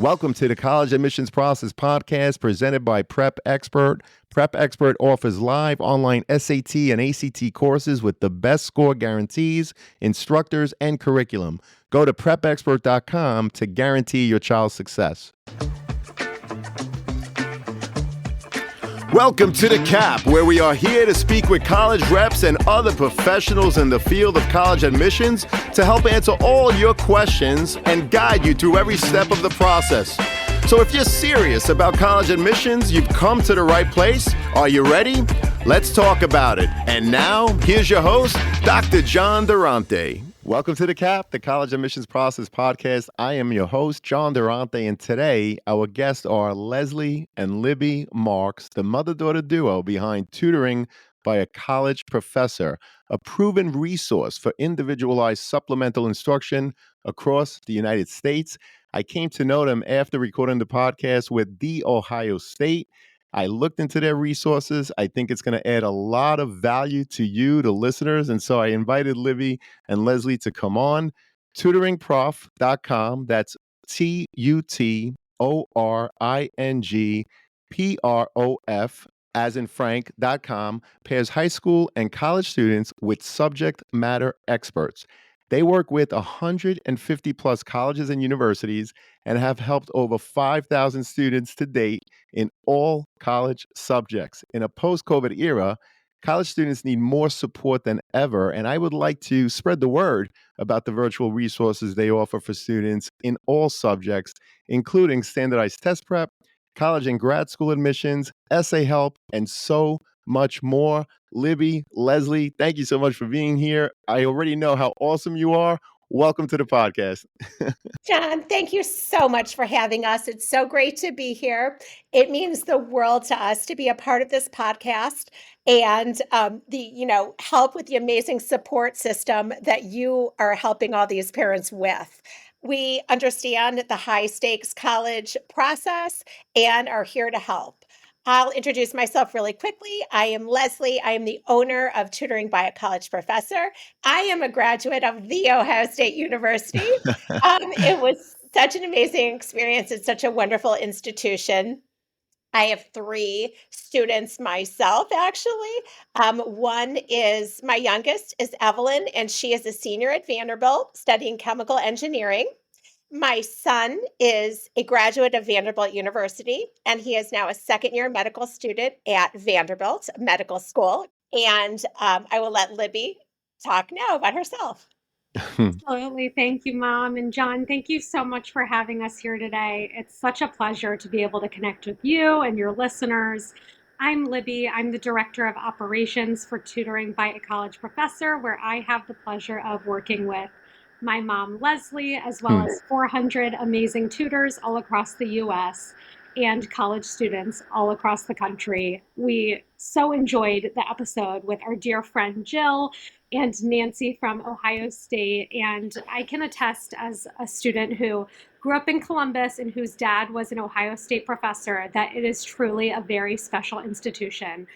Welcome to the College Admissions Process Podcast presented by Prep Expert. Prep Expert offers live online SAT and ACT courses with the best score guarantees, instructors, and curriculum. Go to prepexpert.com to guarantee your child's success. Welcome to The Cap, where we are here to speak with college reps and other professionals in the field of college admissions to help answer all your questions and guide you through every step of the process. So if you're serious about college admissions, you've come to the right place. Are you ready? Let's talk about it. And now, here's your host, Dr. John Durante. Welcome to The Cap, the College Admissions Process Podcast. I am your host, John Durante, and today our guests are Leslie and Libby Marks, the mother-daughter duo behind Tutoring by a College Professor, a proven resource for individualized supplemental instruction across the United States. I came to know them after recording the podcast with The Ohio State. I looked into their resources. I think it's going to add a lot of value to you, the listeners. And so I invited Libby and Leslie to come on. Tutoringprof.com. That's TUTORINGPROF as in Frank.com pairs high school and college students with subject matter experts. They work with 150 plus colleges and universities and have helped over 5,000 students to date in all college subjects. In a post-COVID era, college students need more support than ever, and I would like to spread the word about the virtual resources they offer for students in all subjects, including standardized test prep, college and grad school admissions, essay help, and so much more. Libby, Leslie, thank you so much for being here. I already know how awesome you are. Welcome to the podcast. John, thank you so much for having us. It's so great to be here. It means the world to us to be a part of this podcast and help with the amazing support system that you are helping all these parents with. We understand the high stakes college process and are here to help. I'll introduce myself really quickly. I am Leslie. I am the owner of Tutoring by a College Professor. I am a graduate of The Ohio State University. It was such an amazing experience. It's such a wonderful institution. I have 3 students myself, actually. One is my youngest is Evelyn, and she is a senior at Vanderbilt studying chemical engineering. My son is a graduate of Vanderbilt University, and he is now a second-year medical student at Vanderbilt Medical School. And I will let Libby talk now about herself. Absolutely. Thank you, Mom. And John, thank you so much for having us here today. It's such a pleasure to be able to connect with you and your listeners. I'm Libby. I'm the Director of Operations for Tutoring by a College Professor, where I have the pleasure of working with my mom, Leslie, as well as 400 amazing tutors all across the U.S. and college students all across the country. We so enjoyed the episode with our dear friend Jill and Nancy from Ohio State. And I can attest, as a student who grew up in Columbus and whose dad was an Ohio State professor, that it is truly a very special institution.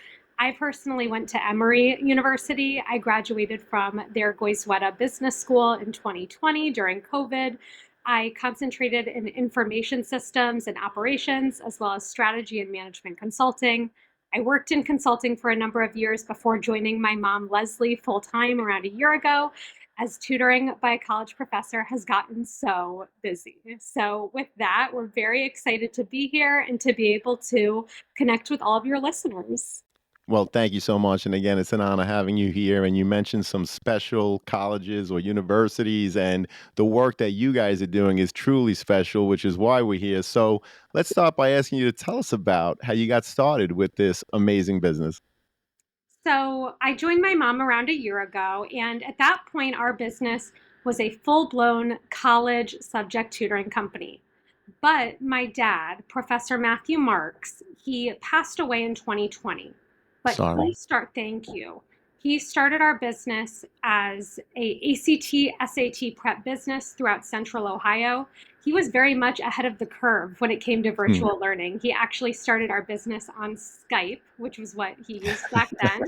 I personally went to Emory University. I graduated from their Goizueta Business School in 2020 during COVID. I concentrated in information systems and operations, as well as strategy and management consulting. I worked in consulting for a number of years before joining my mom, Leslie, full-time around a year ago, as Tutoring by a College Professor has gotten so busy. So with that, we're very excited to be here and to be able to connect with all of your listeners. Well, thank you so much. And again, it's an honor having you here. And you mentioned some special colleges or universities, and the work that you guys are doing is truly special, which is why we're here. So let's start by asking you to tell us about how you got started with this amazing business. So I joined my mom around a year ago, and at that point, our business was a full-blown college subject tutoring company. But my dad, Professor Matthew Marks, he passed away in 2020. But Sorry. thank you. He started our business as a ACT, SAT prep business throughout Central Ohio. He was very much ahead of the curve when it came to virtual learning. He actually started our business on Skype, which was what he used back then.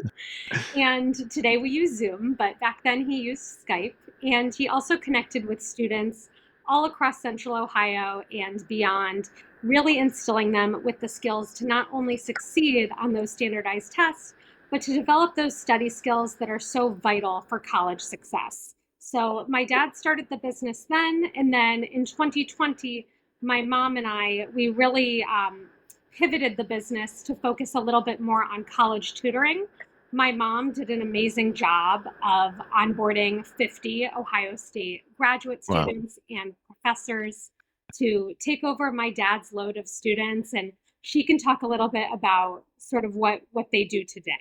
And today we use Zoom, but back then he used Skype. And he also connected with students all across Central Ohio and beyond, really instilling them with the skills to not only succeed on those standardized tests, but to develop those study skills that are so vital for college success. So my dad started the business then, and then in 2020, my mom and we really pivoted the business to focus a little bit more on college tutoring. My mom did an amazing job of onboarding 50 Ohio State graduate Wow. students and professors to take over my dad's load of students. And she can talk a little bit about sort of what they do today.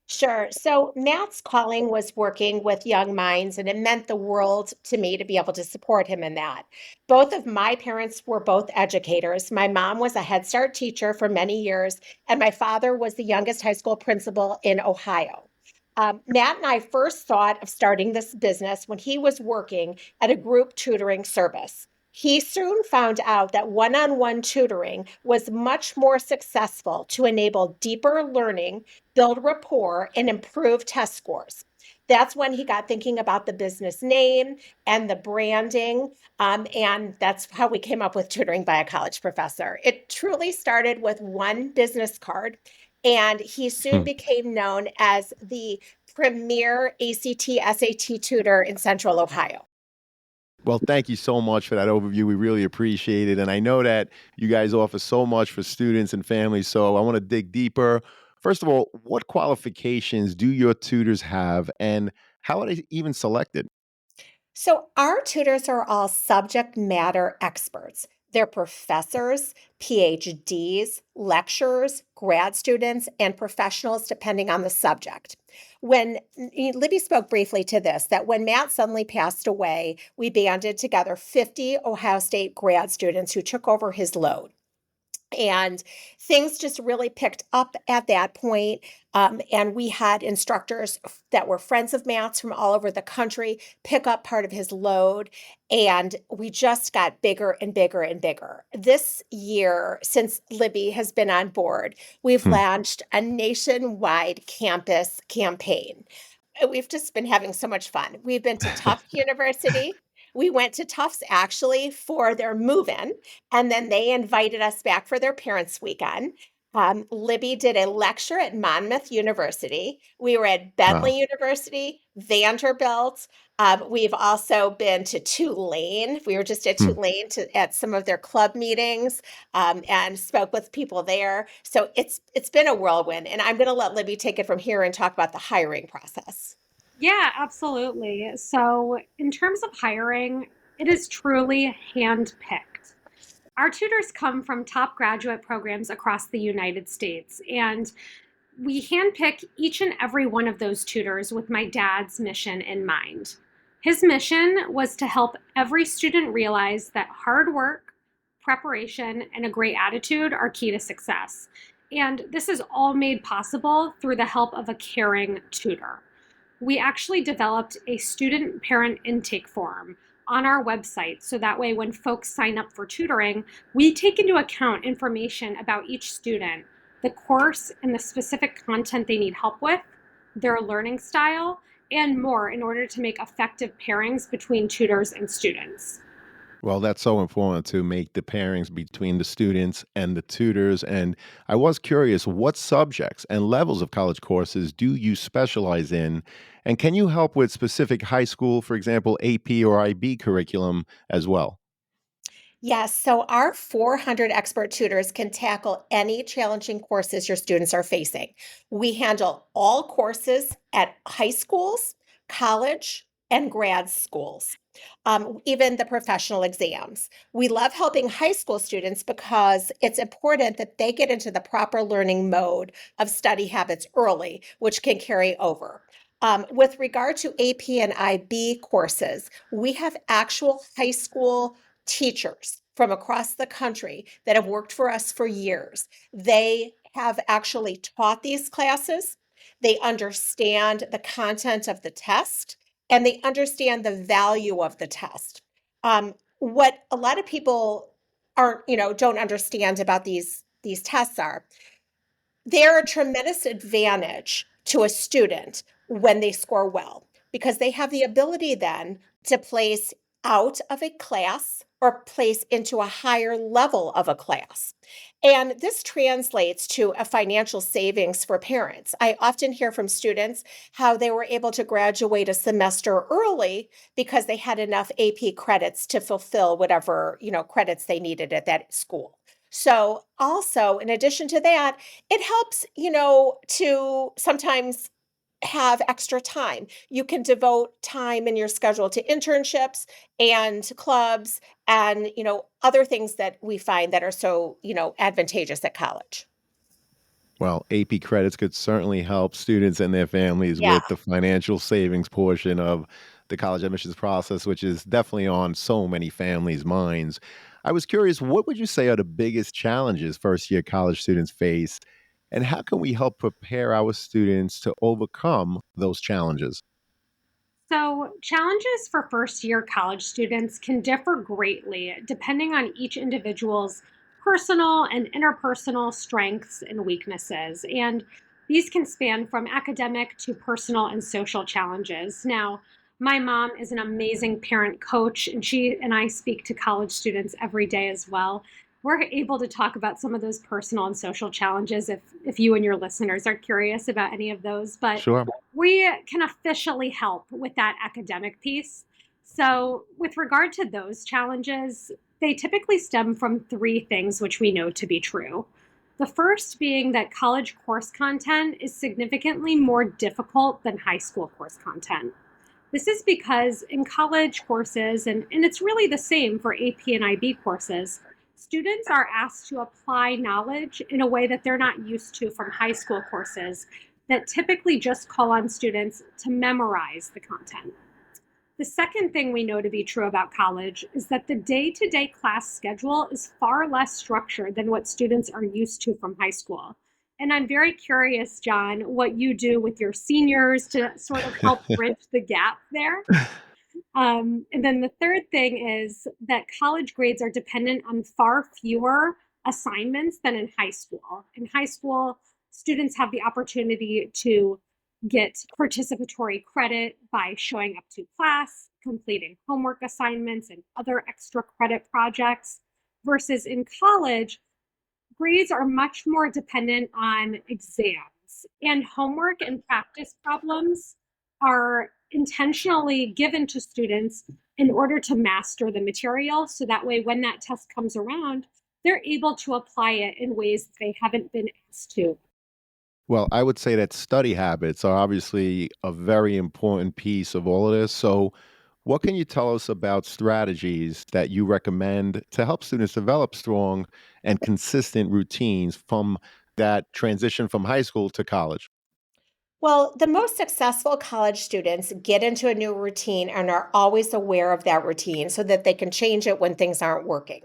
Sure. So Matt's calling was working with young minds, and it meant the world to me to be able to support him in that. Both of my parents were both educators. My mom was a Head Start teacher for many years, and my father was the youngest high school principal in Ohio. Matt and I first thought of starting this business when he was working at a group tutoring service. He soon found out that one on one tutoring was much more successful to enable deeper learning, build rapport, and improve test scores. That's when he got thinking about the business name and the branding. And that's how we came up with Tutoring by a College Professor. It truly started with one business card, and he soon Hmm. became known as the premier ACT SAT tutor in Central Ohio. Well, thank you so much for that overview. We really appreciate it. And I know that you guys offer so much for students and families. So I want to dig deeper. First of all, what qualifications do your tutors have and how are they even selected? So, our tutors are all subject matter experts. They're professors, PhDs, lecturers, grad students, and professionals, depending on the subject. When Libby spoke briefly to this, that when Matt suddenly passed away, we banded together 50 Ohio State grad students who took over his load. And things just really picked up at that point. And we had instructors that were friends of Matt's from all over the country pick up part of his load. And we just got bigger and bigger and bigger. This year, since Libby has been on board, we've Hmm. launched a nationwide campus campaign. We've just been having so much fun. We've been to Tufts University. We went to Tufts actually for their move in, and then they invited us back for their parents' weekend. Libby did a lecture at Monmouth University. We were at Wow. Bentley University, Vanderbilt. We've also been to Tulane. We were just at Hmm. Tulane at some of their club meetings, and spoke with people there. So it's been a whirlwind, and I'm going to let Libby take it from here and talk about the hiring process. Yeah, absolutely. So, in terms of hiring, it is truly handpicked. Our tutors come from top graduate programs across the United States, and we handpick each and every one of those tutors with my dad's mission in mind. His mission was to help every student realize that hard work, preparation, and a great attitude are key to success. And this is all made possible through the help of a caring tutor. We actually developed a student parent intake form on our website so that way when folks sign up for tutoring, we take into account information about each student, the course and the specific content they need help with, their learning style, and more in order to make effective pairings between tutors and students. Well, that's so important to make the pairings between the students and the tutors. And I was curious, what subjects and levels of college courses do you specialize in? And can you help with specific high school, for example, AP or IB curriculum as well? Yes, so our 400 expert tutors can tackle any challenging courses your students are facing. We handle all courses at high schools, college, and grad schools, even the professional exams. We love helping high school students because it's important that they get into the proper learning mode of study habits early, which can carry over. With regard to AP and IB courses, we have actual high school teachers from across the country that have worked for us for years. They have actually taught these classes. They understand the content of the test and they understand the value of the test. What a lot of people don't understand about these tests are they're a tremendous advantage to a student when they score well because they have the ability then to place out of a class or place into a higher level of a class. And this translates to a financial savings for parents. I often hear from students how they were able to graduate a semester early because they had enough AP credits to fulfill whatever, credits they needed at that school. So, also, in addition to that, it helps, to sometimes have extra time. You can devote time in your schedule to internships and clubs and, other things that we find that are so, advantageous at college. Well, AP credits could certainly help students and their families Yeah. with the financial savings portion of the college admissions process, which is definitely on so many families' minds. I was curious, what would you say are the biggest challenges first year college students face, and how can we help prepare our students to overcome those challenges? So, challenges for first year college students can differ greatly depending on each individual's personal and interpersonal strengths and weaknesses. And these can span from academic to personal and social challenges. Now, my mom is an amazing parent coach, and she and I speak to college students every day as well. We're able to talk about some of those personal and social challenges if you and your listeners are curious about any of those. But Sure. we can officially help with that academic piece. So, with regard to those challenges, they typically stem from three things which we know to be true. The first being that college course content is significantly more difficult than high school course content. This is because in college courses, and it's really the same for AP and IB courses, students are asked to apply knowledge in a way that they're not used to from high school courses that typically just call on students to memorize the content. The second thing we know to be true about college is that the day to day class schedule is far less structured than what students are used to from high school. And I'm very curious, John, what you do with your seniors to sort of help bridge the gap there. And then the third thing is that college grades are dependent on far fewer assignments than in high school. In high school, students have the opportunity to get participatory credit by showing up to class, completing homework assignments, and other extra credit projects, versus in college, grades are much more dependent on exams, and homework and practice problems are intentionally given to students in order to master the material. So that way, when that test comes around, they're able to apply it in ways that they haven't been asked to. Well, I would say that study habits are obviously a very important piece of all of this. So, what can you tell us about strategies that you recommend to help students develop strong and consistent routines from that transition from high school to college? Well, the most successful college students get into a new routine and are always aware of that routine so that they can change it when things aren't working.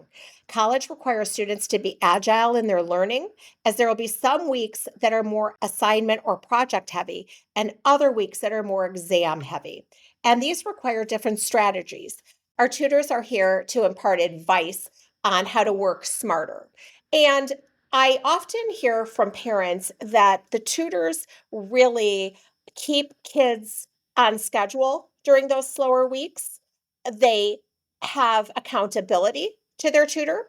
College requires students to be agile in their learning, as there will be some weeks that are more assignment or project heavy, and other weeks that are more exam heavy. And these require different strategies. Our tutors are here to impart advice on how to work smarter. And I often hear from parents that the tutors really keep kids on schedule during those slower weeks. They have accountability to their tutor.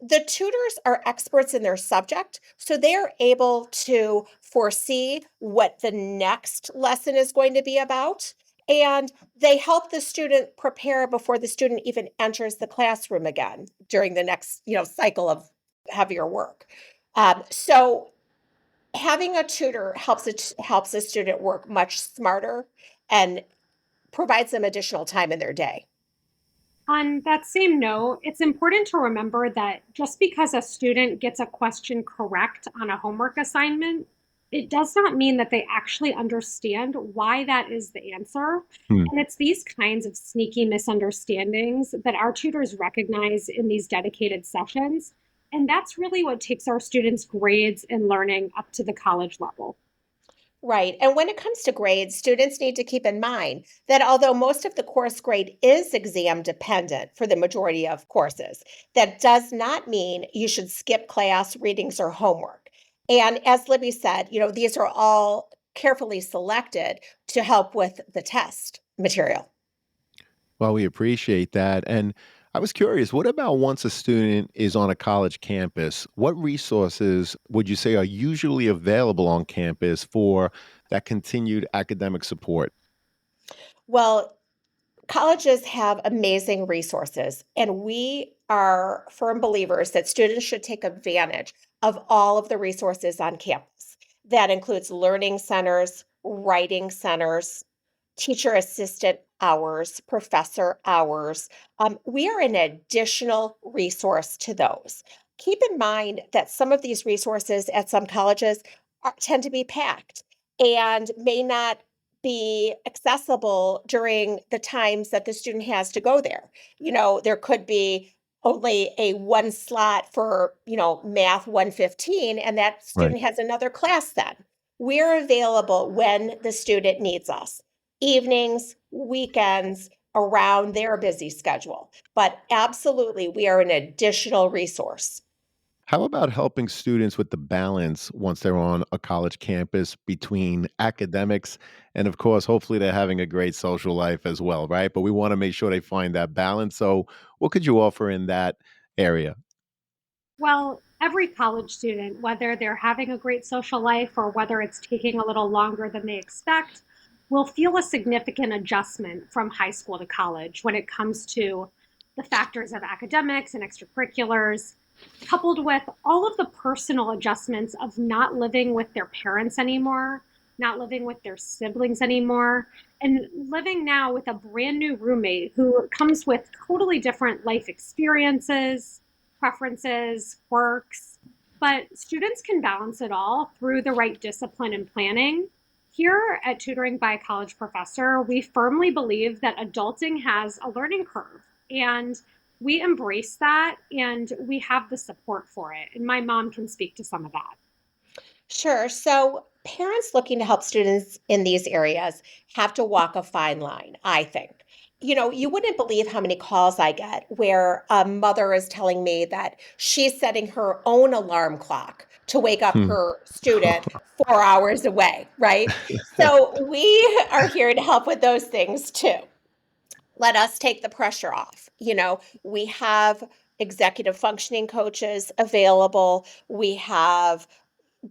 The tutors are experts in their subject, so they're able to foresee what the next lesson is going to be about. And they help the student prepare before the student even enters the classroom again during the next, cycle of heavier work. So having a tutor helps a student work much smarter and provides them additional time in their day. On that same note, it's important to remember that just because a student gets a question correct on a homework assignment, it does not mean that they actually understand why that is the answer. Hmm. And it's these kinds of sneaky misunderstandings that our tutors recognize in these dedicated sessions. And that's really what takes our students' grades and learning up to the college level. Right. And when it comes to grades, students need to keep in mind that although most of the course grade is exam dependent for the majority of courses, that does not mean you should skip class, readings, or homework. And as Libby said, these are all carefully selected to help with the test material. Well, we appreciate that. And I was curious, what about once a student is on a college campus? What resources would you say are usually available on campus for that continued academic support? Well, colleges have amazing resources, and we are firm believers that students should take advantage of all of the resources on campus. That includes learning centers, writing centers, teacher assistant hours, professor hours. We are an additional resource to those. Keep in mind that some of these resources at some colleges tend to be packed and may not be accessible during the times that the student has to go there. There could be only a one slot for, math 115, and that Right. student has another class then. We're available when the student needs us, evenings, weekends, around their busy schedule. But absolutely, we are an additional resource. How about helping students with the balance once they're on a college campus between academics and, of course, hopefully they're having a great social life as well, right? But we want to make sure they find that balance. So, what could you offer in that area? Well, every college student, whether they're having a great social life or whether it's taking a little longer than they expect, will feel a significant adjustment from high school to college when it comes to the factors of academics and extracurriculars, coupled with all of the personal adjustments of not living with their parents anymore, not living with their siblings anymore, and living now with a brand new roommate who comes with totally different life experiences, preferences, quirks, but students can balance it all through the right discipline and planning. Here at Tutoring by a College Professor, we firmly believe that adulting has a learning curve, and we embrace that and we have the support for it. And my mom can speak to some of that. Sure. So, parents looking to help students in these areas have to walk a fine line, I think. You wouldn't believe how many calls I get where a mother is telling me that she's setting her own alarm clock to wake up Hmm. her student 4 hours away, right? So, we are here to help with those things too. Let us take the pressure off. We have executive functioning coaches available. We have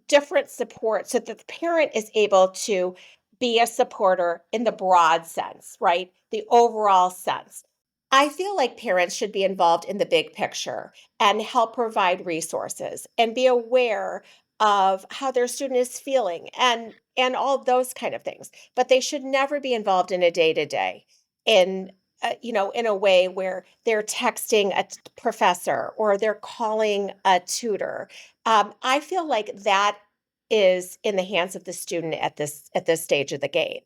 different support so that the parent is able to be a supporter in the broad sense, right? The overall sense. I feel like parents should be involved in the big picture and help provide resources and be aware of how their student is feeling and all those kind of things. But they should never be involved in a day to day in in a way where they're texting a professor or they're calling a tutor. I feel like that is in the hands of the student at this stage of the game.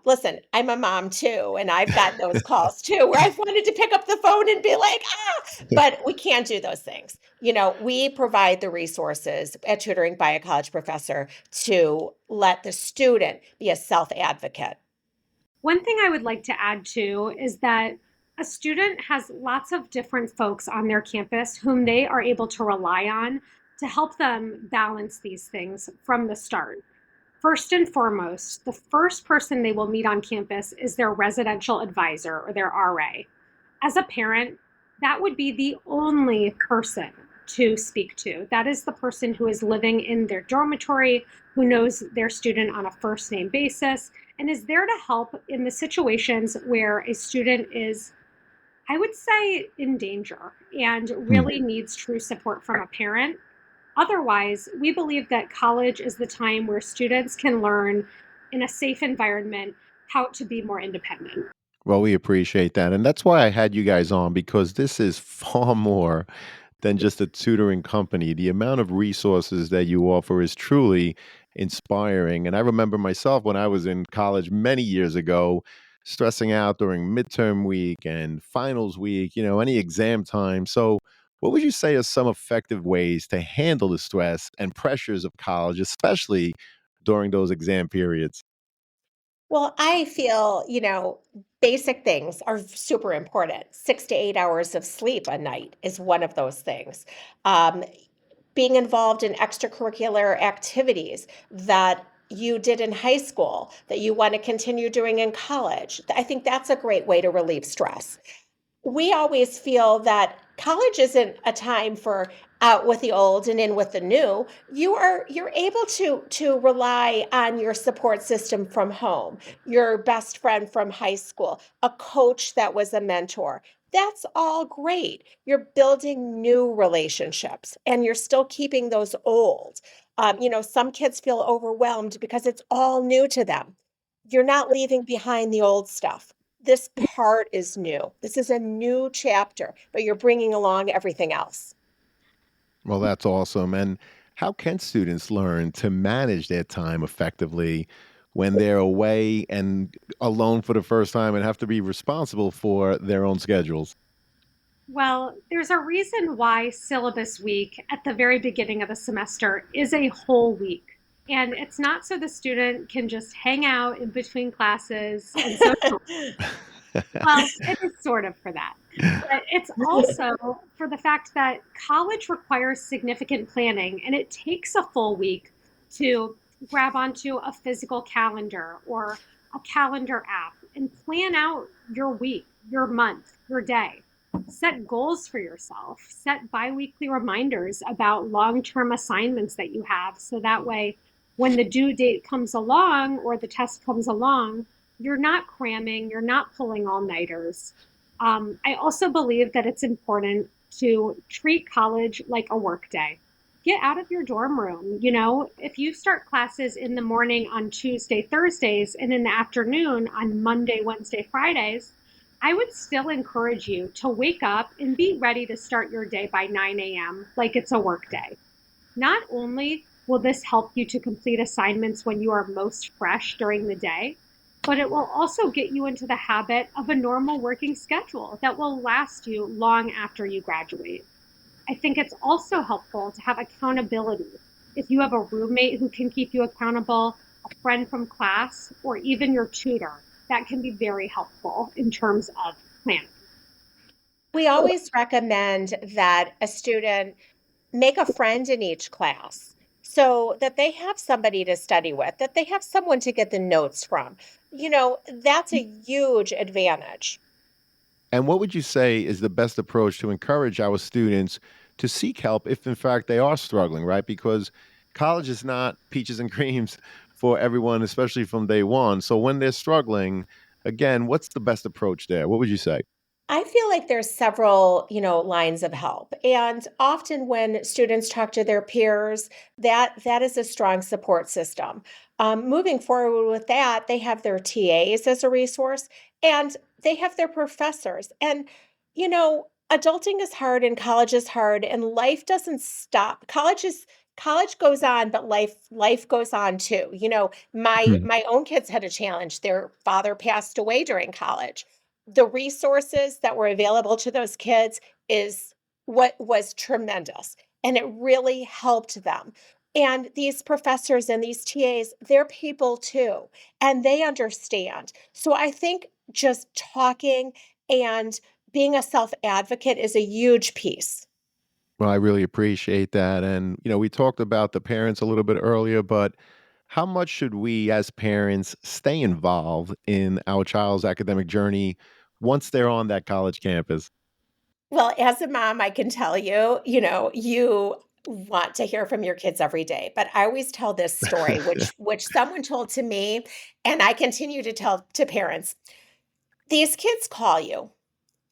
Listen, I'm a mom too, and I've gotten those calls too where I've wanted to pick up the phone and be like, but we can't do those things. We provide the resources at Tutoring by a College Professor to let the student be a self advocate. One thing I would like to add too is that a student has lots of different folks on their campus whom they are able to rely on to help them balance these things from the start. First and foremost, the first person they will meet on campus is their residential advisor or their RA. As a parent, that would be the only person to speak to. That is the person who is living in their dormitory, who knows their student on a first name basis, and is there to help in the situations where a student is, I would say, in danger and Hmm. really needs true support from a parent. Otherwise, we believe that college is the time where students can learn in a safe environment how to be more independent. Well, we appreciate that. And that's why I had you guys on because this is far more than just a tutoring company. The amount of resources that you offer is truly inspiring. And I remember myself when I was in college many years ago, stressing out during midterm week and finals week, any exam time. So, what would you say are some effective ways to handle the stress and pressures of college, especially during those exam periods? Well, I feel, basic things are super important. 6 to 8 hours of sleep a night is one of those things. Um, Being involved in extracurricular activities that you did in high school that you want to continue doing in college. I think that's a great way to relieve stress. We always feel that college isn't a time for out with the old and in with the new. You're able to rely on your support system from home, your best friend from high school, a coach that was a mentor. That's all great. You're building new relationships and you're still keeping those old. Some kids feel overwhelmed because it's all new to them. You're not leaving behind the old stuff. This part is new. This is a new chapter, but you're bringing along everything else. Well, that's awesome. And how can students learn to manage their time effectively when they're away and alone for the first time and have to be responsible for their own schedules? Well, there's a reason why syllabus week at the very beginning of the semester is a whole week. And it's not so the student can just hang out in between classes and social. Well, it is sort of for that. But it's also for the fact that college requires significant planning, and it takes a full week to grab onto a physical calendar or a calendar app and plan out your week, your month, your day. Set goals for yourself, set biweekly reminders about long term assignments that you have. So that way, when the due date comes along or the test comes along, you're not cramming, you're not pulling all nighters. I also believe that it's important to treat college like a work day. Get out of your dorm room. If you start classes in the morning on Tuesday, Thursdays, and in the afternoon on Monday, Wednesday, Fridays, I would still encourage you to wake up and be ready to start your day by 9 a.m. like it's a work day. Not only will this help you to complete assignments when you are most fresh during the day, but it will also get you into the habit of a normal working schedule that will last you long after you graduate. I think it's also helpful to have accountability. If you have a roommate who can keep you accountable, a friend from class, or even your tutor, that can be very helpful in terms of planning. We always recommend that a student make a friend in each class so that they have somebody to study with, that they have someone to get the notes from. That's a huge advantage. And what would you say is the best approach to encourage our students to seek help if, in fact, they are struggling, right? Because college is not peaches and creams for everyone, especially from day one. So when they're struggling, again, what's the best approach there? What would you say? I feel like there's several, lines of help. And often when students talk to their peers, that is a strong support system. Moving forward with that, they have their TAs as a resource and they have their professors. And, adulting is hard and college is hard and life doesn't stop. College goes on, but life goes on too. My own kids had a challenge. Their father passed away during college. The resources that were available to those kids is what was tremendous, and it really helped them. And these professors and these TAs, they're people too, and they understand. So I think just talking and being a self advocate is a huge piece. Well, I really appreciate that. And, we talked about the parents a little bit earlier, but how much should we as parents stay involved in our child's academic journey once they're on that college campus? Well, as a mom, I can tell you, you want to hear from your kids every day. But I always tell this story, which someone told to me, and I continue to tell to parents. These kids call you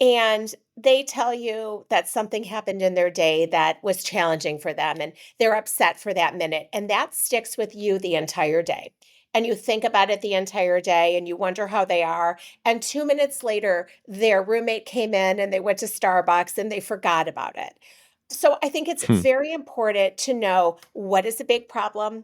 and they tell you that something happened in their day that was challenging for them and they're upset for that minute. And that sticks with you the entire day. And you think about it the entire day and you wonder how they are. And 2 minutes later, their roommate came in and they went to Starbucks and they forgot about it. So I think it's very important to know what is a big problem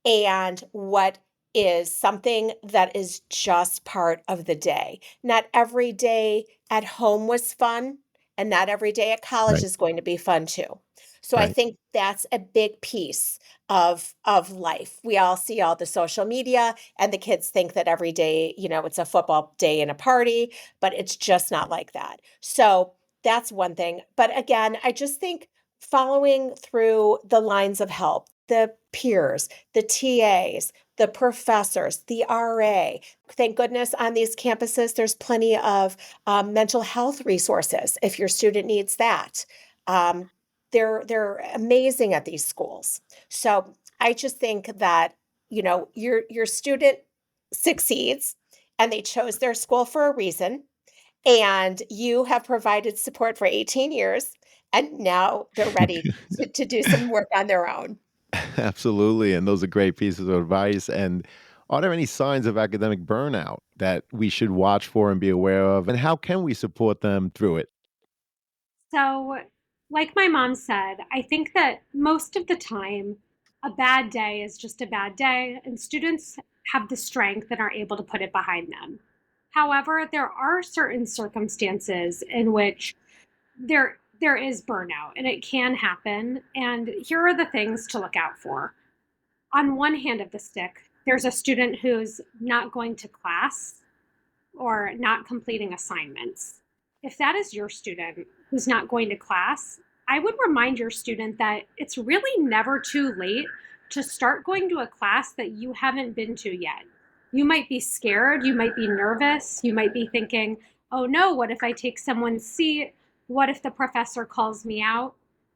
and what is something that is just part of the day. Not every day at home was fun, and not every day at college Right, is going to be fun too. So I right. think that's a big piece of life. We all see all the social media and the kids think that every day, it's a football day and a party, but it's just not like that. So that's one thing. But again, I just think following through the lines of help, the peers, the TAs, the professors, the RA. Thank goodness on these campuses, there's plenty of mental health resources if your student needs that. Um, they're amazing at these schools. So I just think that, your student succeeds and they chose their school for a reason, and you have provided support for 18 years, and now they're ready to do some work on their own. Absolutely, and those are great pieces of advice. And are there any signs of academic burnout that we should watch for and be aware of? And how can we support them through it? So, like my mom said, I think that most of the time, a bad day is just a bad day, and students have the strength and are able to put it behind them. However, there are certain circumstances in which there is burnout and it can happen, and here are the things to look out for. On one hand of the stick, there's a student who's not going to class or not completing assignments. If that is your student who's not going to class, I would remind your student that it's really never too late to start going to a class that you haven't been to yet. You might be scared, you might be nervous, you might be thinking, oh no, what if I take someone's seat? What if the professor calls me out?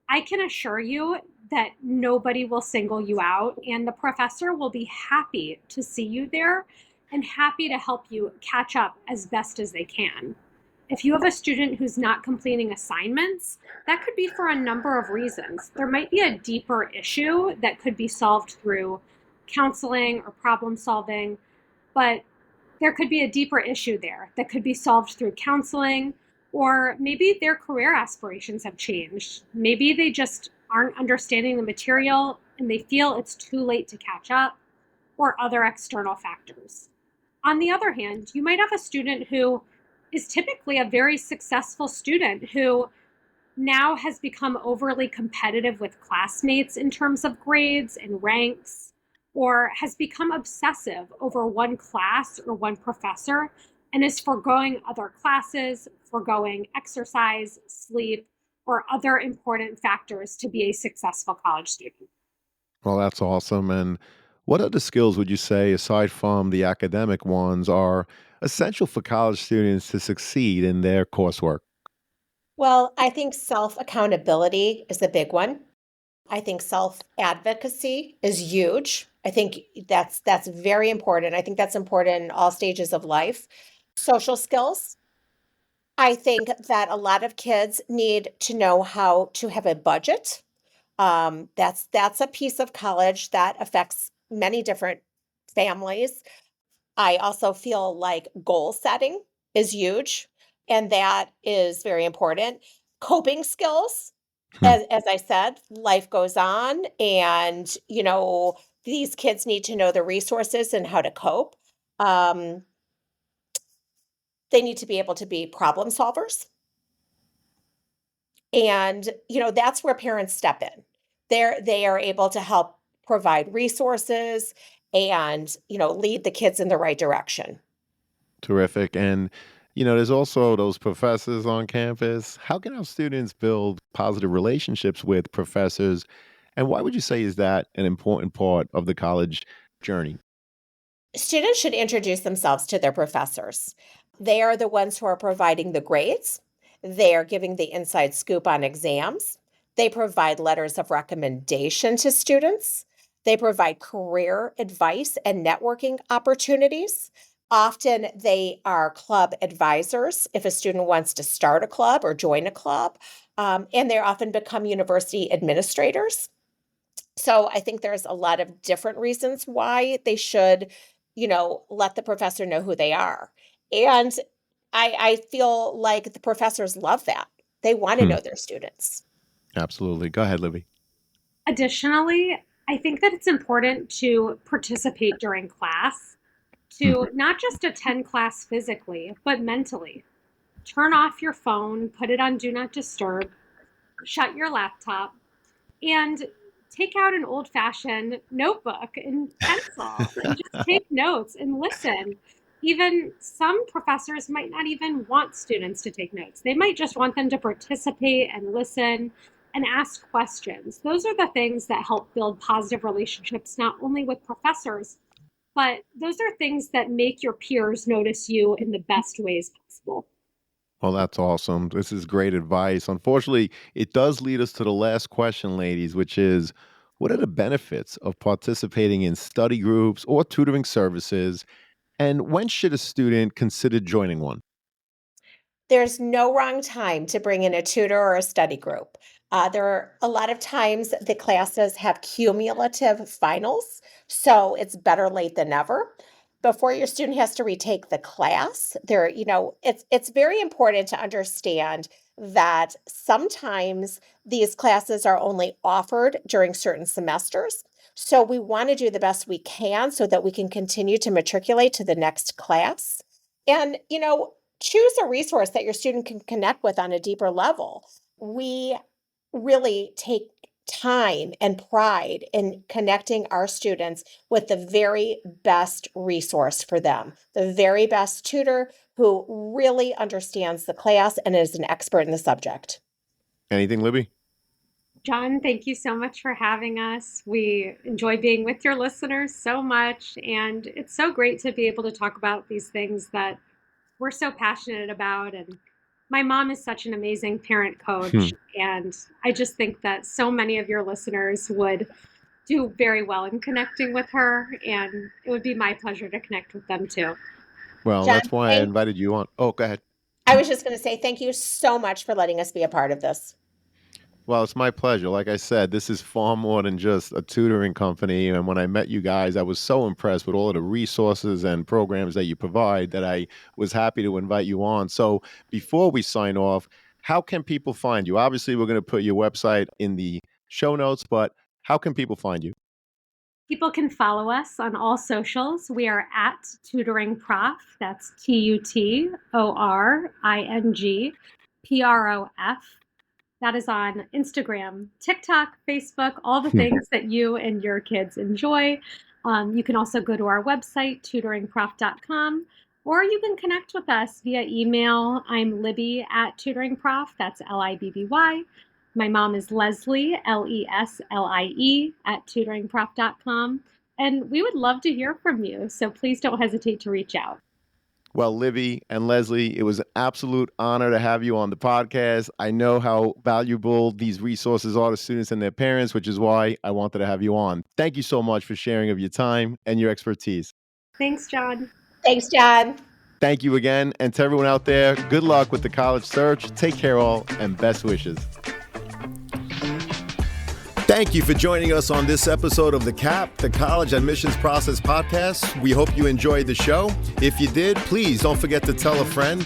I can assure you that nobody will single you out, and the professor will be happy to see you there and happy to help you catch up as best as they can. If you have a student who's not completing assignments, that could be for a number of reasons. There might be a deeper issue that could be solved through counseling or problem solving, but there could be a deeper issue there that could be solved through counseling, or maybe their career aspirations have changed. Maybe they just aren't understanding the material and they feel it's too late to catch up, or other external factors. On the other hand, you might have a student who is typically a very successful student who now has become overly competitive with classmates in terms of grades and ranks, or has become obsessive over one class or one professor and is foregoing other classes, foregoing exercise, sleep, or other important factors to be a successful college student. Well, that's awesome. And what other skills would you say, aside from the academic ones, are essential for college students to succeed in their coursework? Well, I think self accountability is a big one. I think self advocacy is huge. I think that's very important. I think that's important in all stages of life. Social skills. I think that a lot of kids need to know how to have a budget. That's a piece of college that affects many different families. I also feel like goal setting is huge, and that is very important. Coping skills, Hmm. as I said, life goes on, and these kids need to know the resources and how to cope. Um, they need to be able to be problem solvers, and that's where parents step in. They are able to help provide resources and lead the kids in the right direction. Terrific. And, there's also those professors on campus. How can our students build positive relationships with professors? And why would you say is that an important part of the college journey? Students should introduce themselves to their professors. They are the ones who are providing the grades. They are giving the inside scoop on exams. They provide letters of recommendation to students. They provide career advice and networking opportunities. Often they are club advisors if a student wants to start a club or join a club. And they often become university administrators. So I think there's a lot of different reasons why they should, let the professor know who they are. And I feel like the professors love that. They want to Hmm. know their students. Absolutely. Go ahead, Libby. Additionally, I think that it's important to participate during class, Hmm. to not just attend class physically, but mentally. Turn off your phone, put it on Do Not Disturb, shut your laptop, and take out an old fashioned notebook and pencil and just take notes and listen. Even some professors might not even want students to take notes. They might just want them to participate and listen and ask questions. Those are the things that help build positive relationships, not only with professors, but those are things that make your peers notice you in the best ways possible. Well, that's awesome. This is great advice. Unfortunately, it does lead us to the last question, ladies, which is what are the benefits of participating in study groups or tutoring services? And when should a student consider joining one? There's no wrong time to bring in a tutor or a study group. There are a lot of times the classes have cumulative finals, so it's better late than never. Before your student has to retake the class, it's very important to understand that sometimes these classes are only offered during certain semesters. So we want to do the best we can so that we can continue to matriculate to the next class. And, choose a resource that your student can connect with on a deeper level. We really take time and pride in connecting our students with the very best resource for them, the very best tutor who really understands the class and is an expert in the subject. Anything, Libby? John, thank you so much for having us. We enjoy being with your listeners so much, and it's so great to be able to talk about these things that we're so passionate about. And my mom is such an amazing parent coach, and I just think that so many of your listeners would do very well in connecting with her, and it would be my pleasure to connect with them too. Well, John, that's why I invited you on. Oh, go ahead. I was just going to say thank you so much for letting us be a part of this. Well, it's my pleasure. Like I said, this is far more than just a tutoring company. And when I met you guys, I was so impressed with all of the resources and programs that you provide that I was happy to invite you on. So before we sign off, how can people find you? Obviously, we're going to put your website in the show notes, but how can people find you? People can follow us on all socials. We are at Tutoring Prof. That's TutoringProf. That is on Instagram, TikTok, Facebook, all the things that you and your kids enjoy. You can also go to our website, tutoringprof.com, or you can connect with us via email. I'm Libby at tutoringprof. That's Libby. My mom is Leslie, Leslie, at tutoringprof.com. And we would love to hear from you. So please don't hesitate to reach out. Well, Libby and Leslie, it was an absolute honor to have you on the podcast. I know how valuable these resources are to students and their parents, which is why I wanted to have you on. Thank you so much for sharing of your time and your expertise. Thanks, John. Thanks, John. Thank you again. And to everyone out there, good luck with the college search. Take care all and best wishes. Thank you for joining us on this episode of The CAP, the College Admissions Process Podcast. We hope you enjoyed the show. If you did, please don't forget to tell a friend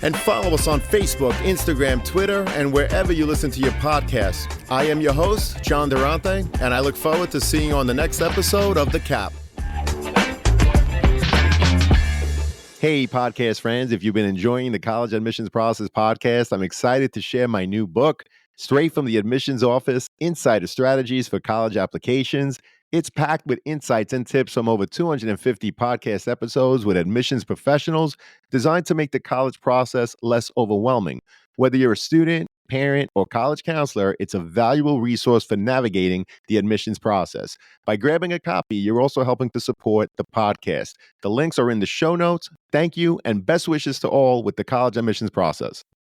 and follow us on Facebook, Instagram, Twitter, and wherever you listen to your podcasts. I am your host, John Durante, and I look forward to seeing you on the next episode of The CAP. Hey, podcast friends, if you've been enjoying the College Admissions Process Podcast, I'm excited to share my new book, Straight from the Admissions Office, Insider Strategies for College Applications. It's packed with insights and tips from over 250 podcast episodes with admissions professionals designed to make the college process less overwhelming. Whether you're a student, parent, or college counselor, it's a valuable resource for navigating the admissions process. By grabbing a copy, you're also helping to support the podcast. The links are in the show notes. Thank you, and best wishes to all with the college admissions process.